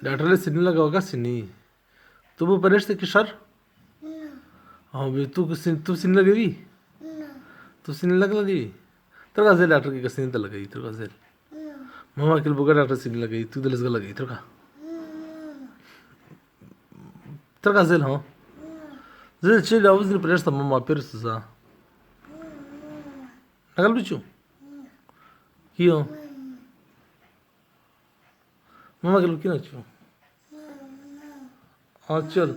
doctor ने सिनी लगाओगा सिनी तू वो परेश से किशोर हाँ भी तू सिनी लगेगी तू सिनी लगी तेरे का जेल डॉक्टर की सिनी तो लगाई तेरे का जेल मामा के बुगा डॉक्टर सिनी लगाई तू दिलस का लगाई तेरे का जेल हाँ जेल चल जाओ उस दिन परेश था मामा फिर से सा नकल बिचू क्यों मामा के लोग क्यों अच्छू हाँ चल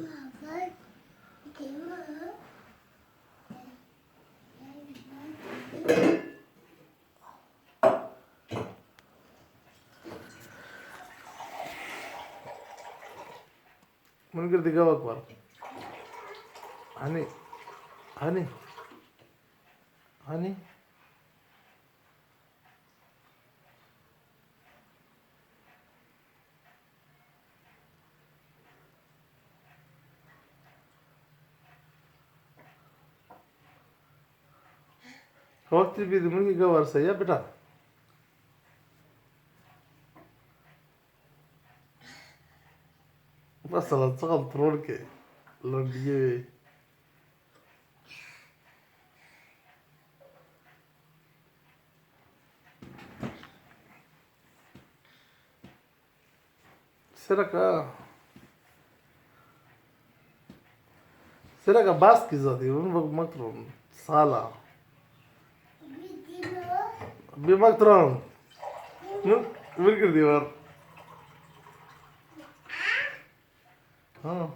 मन कर दिखा अखबार हनी हनी हनी वक्त भी मन की गवार सही है बेटा बस साला चकल तोड़ के लड़िए será que Basques ó diyor Macron sala bir Macron bir gidiyor ha